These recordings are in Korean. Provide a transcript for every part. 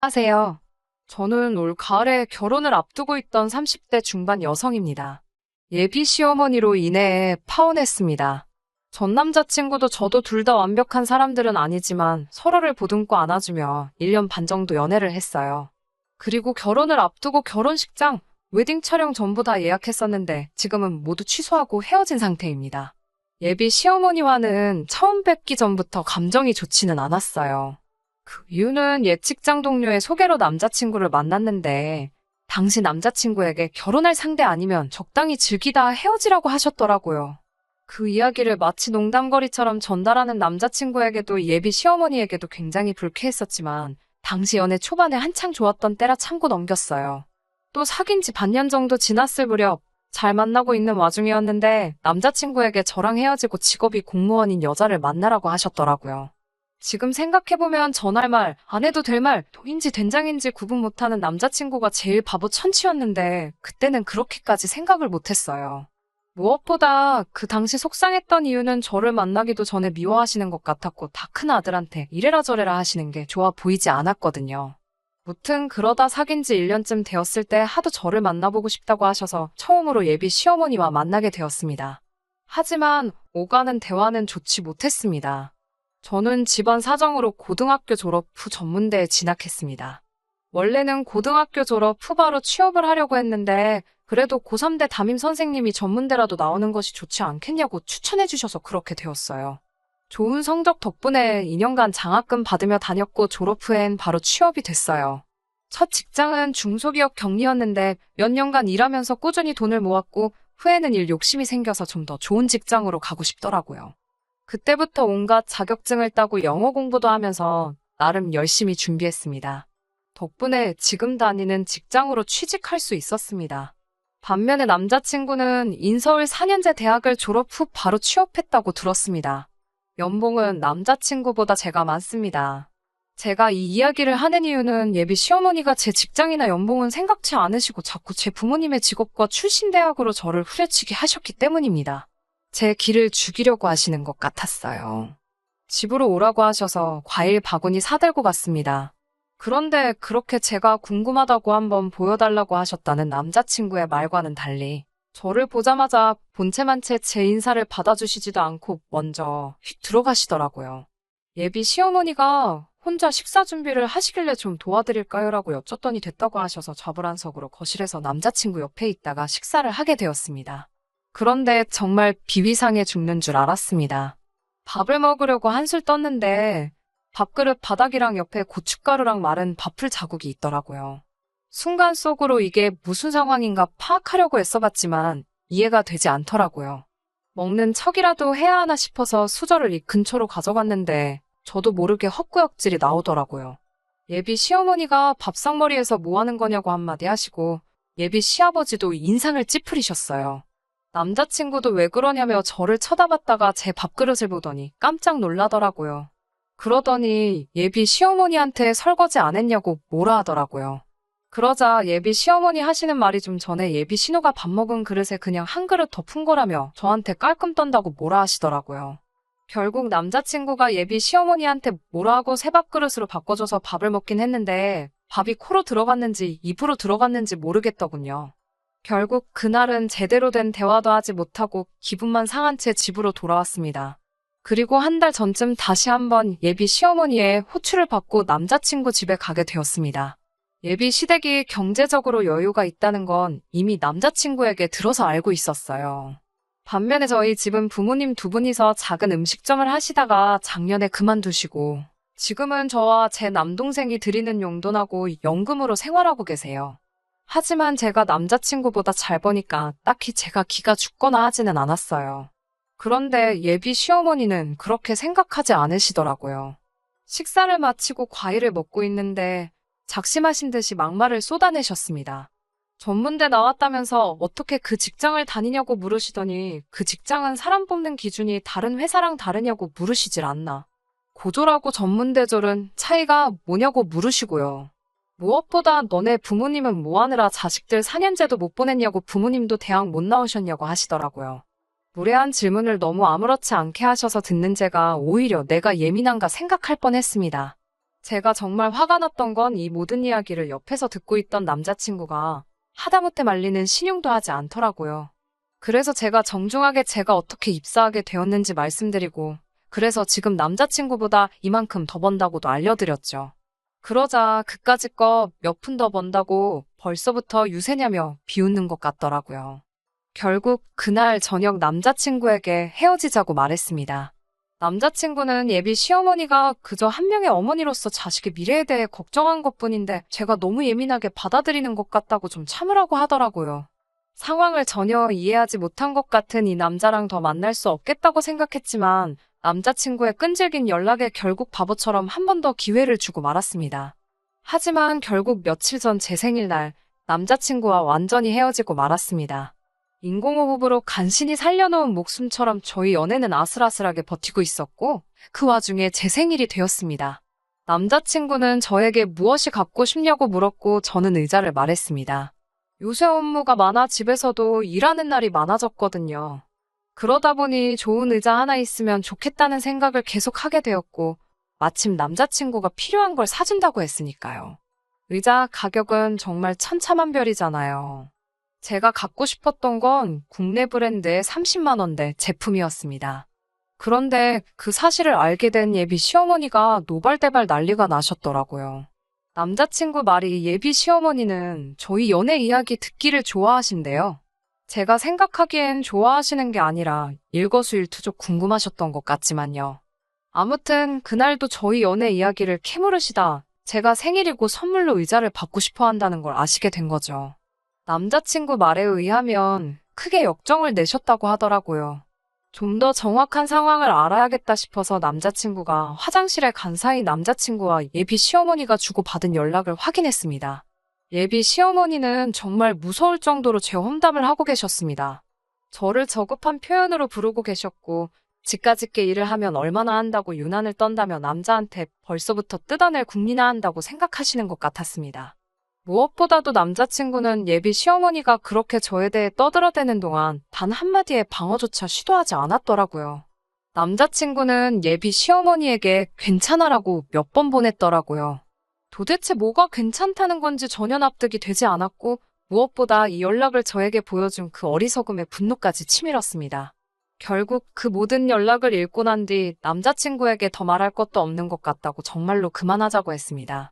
안녕하세요. 저는 올 가을에 결혼을 앞두고 있던 30대 중반 여성입니다. 예비 시어머니로 인해 파혼했습니다. 전 남자친구도 저도 둘 다 완벽한 사람들은 아니지만 서로를 보듬고 안아주며 1년 반 정도 연애를 했어요. 그리고 결혼을 앞두고 결혼식장, 웨딩 촬영 전부 다 예약했었는데 지금은 모두 취소하고 헤어진 상태입니다. 예비 시어머니와는 처음 뵙기 전부터 감정이 좋지는 않았어요. 그 이유는 옛 직장 동료의 소개로 남자친구를 만났는데 당시 남자친구에게 결혼할 상대 아니면 적당히 즐기다 헤어지라고 하셨더라고요. 그 이야기를 마치 농담거리처럼 전달하는 남자친구에게도 예비 시어머니에게도 굉장히 불쾌했었지만 당시 연애 초반에 한창 좋았던 때라 참고 넘겼어요. 또 사귄 지 반년 정도 지났을 무렵 잘 만나고 있는 와중이었는데 남자친구에게 저랑 헤어지고 직업이 공무원인 여자를 만나라고 하셨더라고요. 지금 생각해보면 전할 말, 안 해도 될 말, 도인지 된장인지 구분 못하는 남자친구가 제일 바보 천치였는데 그때는 그렇게까지 생각을 못했어요. 무엇보다 그 당시 속상했던 이유는 저를 만나기도 전에 미워하시는 것 같았고 다 큰 아들한테 이래라 저래라 하시는 게 좋아 보이지 않았거든요. 무튼 그러다 사귄 지 1년쯤 되었을 때 하도 저를 만나보고 싶다고 하셔서 처음으로 예비 시어머니와 만나게 되었습니다. 하지만 오가는 대화는 좋지 못했습니다. 저는 집안 사정으로 고등학교 졸업 후 전문대에 진학했습니다. 원래는 고등학교 졸업 후 바로 취업을 하려고 했는데 그래도 고3 때 담임 선생님이 전문대라도 나오는 것이 좋지 않겠냐고 추천해 주셔서 그렇게 되었어요. 좋은 성적 덕분에 2년간 장학금 받으며 다녔고 졸업 후엔 바로 취업이 됐어요. 첫 직장은 중소기업 경리였는데 몇 년간 일하면서 꾸준히 돈을 모았고 후에는 일 욕심이 생겨서 좀 더 좋은 직장으로 가고 싶더라고요. 그때부터 온갖 자격증을 따고 영어 공부도 하면서 나름 열심히 준비했습니다. 덕분에 지금 다니는 직장으로 취직할 수 있었습니다. 반면에 남자친구는 인서울 4년제 대학을 졸업 후 바로 취업했다고 들었습니다. 연봉은 남자친구보다 제가 많습니다. 제가 이 이야기를 하는 이유는 예비 시어머니가 제 직장이나 연봉은 생각지 않으시고 자꾸 제 부모님의 직업과 출신 대학으로 저를 후려치기 하셨기 때문입니다. 제 기를 죽이려고 하시는 것 같았어요. 집으로 오라고 하셔서 과일 바구니 사들고 갔습니다. 그런데 그렇게 제가 궁금하다고 한번 보여달라고 하셨다는 남자친구의 말과는 달리 저를 보자마자 본체만 채 제 인사를 받아주시지도 않고 먼저 휙 들어가시더라고요. 예비 시어머니가 혼자 식사 준비를 하시길래 좀 도와드릴까요? 라고 여쭸더니 됐다고 하셔서 좌불안석으로 거실에서 남자친구 옆에 있다가 식사를 하게 되었습니다. 그런데 정말 비위상해 죽는 줄 알았습니다. 밥을 먹으려고 한술 떴는데 밥그릇 바닥이랑 옆에 고춧가루랑 마른 밥풀 자국이 있더라고요. 순간 속으로 이게 무슨 상황인가 파악하려고 애써봤지만 이해가 되지 않더라고요. 먹는 척이라도 해야 하나 싶어서 수저를 이 근처로 가져갔는데 저도 모르게 헛구역질이 나오더라고요. 예비 시어머니가 밥상머리에서 뭐 하는 거냐고 한마디 하시고 예비 시아버지도 인상을 찌푸리셨어요. 남자친구도 왜 그러냐며 저를 쳐다봤다가 제 밥그릇을 보더니 깜짝 놀라더라고요. 그러더니 예비 시어머니한테 설거지 안 했냐고 뭐라 하더라고요. 그러자 예비 시어머니 하시는 말이 좀 전에 예비 신우가 밥 먹은 그릇에 그냥 한 그릇 더 푼 거라며 저한테 깔끔 떤다고 뭐라 하시더라고요. 결국 남자친구가 예비 시어머니한테 뭐라 하고 새 밥그릇으로 바꿔줘서 밥을 먹긴 했는데 밥이 코로 들어갔는지 입으로 들어갔는지 모르겠더군요. 결국 그날은 제대로 된 대화도 하지 못하고 기분만 상한 채 집으로 돌아왔습니다. 그리고 한 달 전쯤 다시 한번 예비 시어머니의 호출을 받고 남자친구 집에 가게 되었습니다. 예비 시댁이 경제적으로 여유가 있다는 건 이미 남자친구에게 들어서 알고 있었어요. 반면에 저희 집은 부모님 두 분이서 작은 음식점을 하시다가 작년에 그만두시고 지금은 저와 제 남동생이 드리는 용돈하고 연금으로 생활하고 계세요. 하지만 제가 남자친구보다 잘 버니까 딱히 제가 기가 죽거나 하지는 않았어요. 그런데 예비 시어머니는 그렇게 생각하지 않으시더라고요. 식사를 마치고 과일을 먹고 있는데 작심하신 듯이 막말을 쏟아내셨습니다. 전문대 나왔다면서 어떻게 그 직장을 다니냐고 물으시더니 그 직장은 사람 뽑는 기준이 다른 회사랑 다르냐고 물으시질 않나. 고졸하고 전문대졸은 차이가 뭐냐고 물으시고요. 무엇보다 너네 부모님은 뭐하느라 자식들 4년제도 못 보냈냐고 부모님도 대학 못 나오셨냐고 하시더라고요. 무례한 질문을 너무 아무렇지 않게 하셔서 듣는 제가 오히려 내가 예민한가 생각할 뻔했습니다. 제가 정말 화가 났던 건 이 모든 이야기를 옆에서 듣고 있던 남자친구가 하다못해 말리는 신용도 하지 않더라고요. 그래서 제가 정중하게 제가 어떻게 입사하게 되었는지 말씀드리고, 그래서 지금 남자친구보다 이만큼 더 번다고도 알려드렸죠. 그러자 그까짓 거 몇 푼 더 번다고 벌써부터 유세냐며 비웃는 것 같더라고요. 결국 그날 저녁 남자친구에게 헤어지자고 말했습니다. 남자친구는 예비 시어머니가 그저 한 명의 어머니로서 자식의 미래에 대해 걱정한 것뿐인데 제가 너무 예민하게 받아들이는 것 같다고 좀 참으라고 하더라고요. 상황을 전혀 이해하지 못한 것 같은 이 남자랑 더 만날 수 없겠다고 생각했지만 남자친구의 끈질긴 연락에 결국 바보처럼 한 번 더 기회를 주고 말았습니다. 하지만 결국 며칠 전 제 생일날 남자친구와 완전히 헤어지고 말았습니다. 인공호흡으로 간신히 살려놓은 목숨처럼 저희 연애는 아슬아슬하게 버티고 있었고 그 와중에 제 생일이 되었습니다. 남자친구는 저에게 무엇이 갖고 싶냐고 물었고 저는 의자를 말했습니다. 요새 업무가 많아 집에서도 일하는 날이 많아졌거든요. 그러다 보니 좋은 의자 하나 있으면 좋겠다는 생각을 계속 하게 되었고 마침 남자친구가 필요한 걸 사준다고 했으니까요. 의자 가격은 정말 천차만별이잖아요. 제가 갖고 싶었던 건 국내 브랜드의 30만 원대 제품이었습니다. 그런데 그 사실을 알게 된 예비 시어머니가 노발대발 난리가 나셨더라고요. 남자친구 말이 예비 시어머니는 저희 연애 이야기 듣기를 좋아하신대요. 제가 생각하기엔 좋아하시는 게 아니라 일거수일투족 궁금하셨던 것 같지만요. 아무튼 그날도 저희 연애 이야기를 캐물으시다 제가 생일이고 선물로 의자를 받고 싶어 한다는 걸 아시게 된 거죠. 남자친구 말에 의하면 크게 역정을 내셨다고 하더라고요. 좀 더 정확한 상황을 알아야겠다 싶어서 남자친구가 화장실에 간 사이 남자친구와 예비 시어머니가 주고받은 연락을 확인했습니다. 예비 시어머니는 정말 무서울 정도로 제 험담을 하고 계셨습니다. 저를 저급한 표현으로 부르고 계셨고 지까짓게 일을 하면 얼마나 한다고 유난을 떤다며 남자한테 벌써부터 뜯어낼 궁리나 한다고 생각하시는 것 같았습니다. 무엇보다도 남자친구는 예비 시어머니가 그렇게 저에 대해 떠들어대는 동안 단 한마디의 방어조차 시도하지 않았더라고요. 남자친구는 예비 시어머니에게 괜찮아라고 몇 번 보냈더라고요. 도대체 뭐가 괜찮다는 건지 전혀 납득이 되지 않았고 무엇보다 이 연락을 저에게 보여준 그 어리석음에 분노까지 치밀었습니다. 결국 그 모든 연락을 읽고 난 뒤 남자친구에게 더 말할 것도 없는 것 같다고 정말로 그만하자고 했습니다.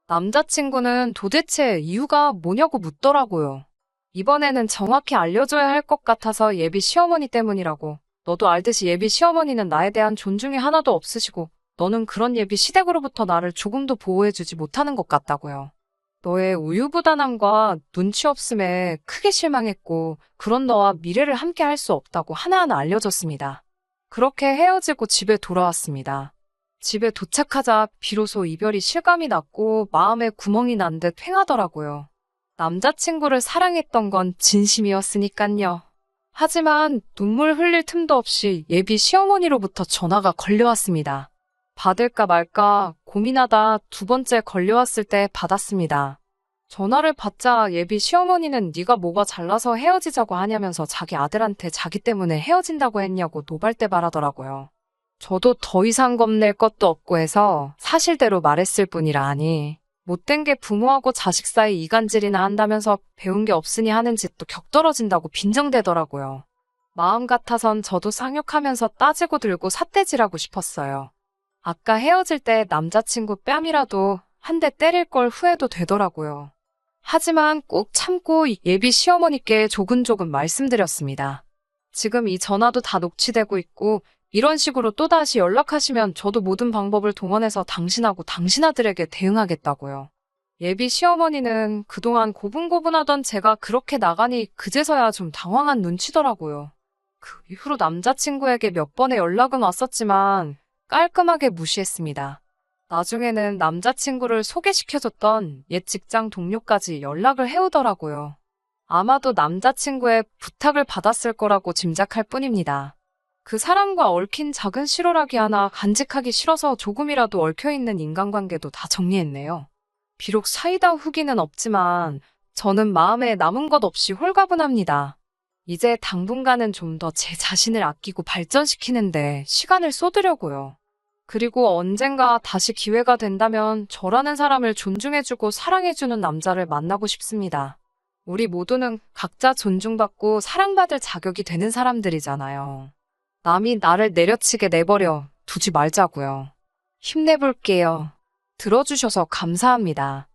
남자친구는 도대체 이유가 뭐냐고 묻더라고요. 이번에는 정확히 알려줘야 할 것 같아서 예비 시어머니 때문이라고. 너도 알듯이 예비 시어머니는 나에 대한 존중이 하나도 없으시고 너는 그런 예비 시댁으로부터 나를 조금도 보호해주지 못하는 것 같다고요. 너의 우유부단함과 눈치 없음에 크게 실망했고 그런 너와 미래를 함께 할 수 없다고 하나하나 알려줬습니다. 그렇게 헤어지고 집에 돌아왔습니다. 집에 도착하자 비로소 이별이 실감이 났고 마음에 구멍이 난 듯 횡하더라고요. 남자친구를 사랑했던 건 진심이었으니깐요. 하지만 눈물 흘릴 틈도 없이 예비 시어머니로부터 전화가 걸려왔습니다. 받을까 말까 고민하다 두 번째 걸려왔을 때 받았습니다. 전화를 받자 예비 시어머니는 네가 뭐가 잘나서 헤어지자고 하냐면서 자기 아들한테 자기 때문에 헤어진다고 했냐고 노발대발하더라고요. 저도 더 이상 겁낼 것도 없고 해서 사실대로 말했을 뿐이라 하니 못된 게 부모하고 자식 사이 이간질이나 한다면서 배운 게 없으니 하는 짓도 격떨어진다고 빈정대더라고요. 마음 같아선 저도 쌍욕하면서 따지고 들고 삿대질하고 싶었어요. 아까 헤어질 때 남자친구 뺨이라도 한 대 때릴 걸 후회도 되더라고요. 하지만 꼭 참고 예비 시어머니께 조근조근 말씀드렸습니다. 지금 이 전화도 다 녹취되고 있고 이런 식으로 또다시 연락하시면 저도 모든 방법을 동원해서 당신하고 당신 아들에게 대응하겠다고요. 예비 시어머니는 그동안 고분고분하던 제가 그렇게 나가니 그제서야 좀 당황한 눈치더라고요. 그 이후로 남자친구에게 몇 번의 연락은 왔었지만 깔끔하게 무시했습니다. 나중에는 남자친구를 소개시켜줬던 옛 직장 동료까지 연락을 해오더라고요. 아마도 남자친구의 부탁을 받았을 거라고 짐작할 뿐입니다. 그 사람과 얽힌 작은 실오라기 하나 간직하기 싫어서 조금이라도 얽혀있는 인간관계도 다 정리했네요. 비록 사이다 후기는 없지만 저는 마음에 남은 것 없이 홀가분합니다. 이제 당분간은 좀 더 제 자신을 아끼고 발전시키는데 시간을 쏟으려고요. 그리고 언젠가 다시 기회가 된다면 저라는 사람을 존중해주고 사랑해주는 남자를 만나고 싶습니다. 우리 모두는 각자 존중받고 사랑받을 자격이 되는 사람들이잖아요. 남이 나를 내려치게 내버려 두지 말자고요. 힘내볼게요. 들어주셔서 감사합니다.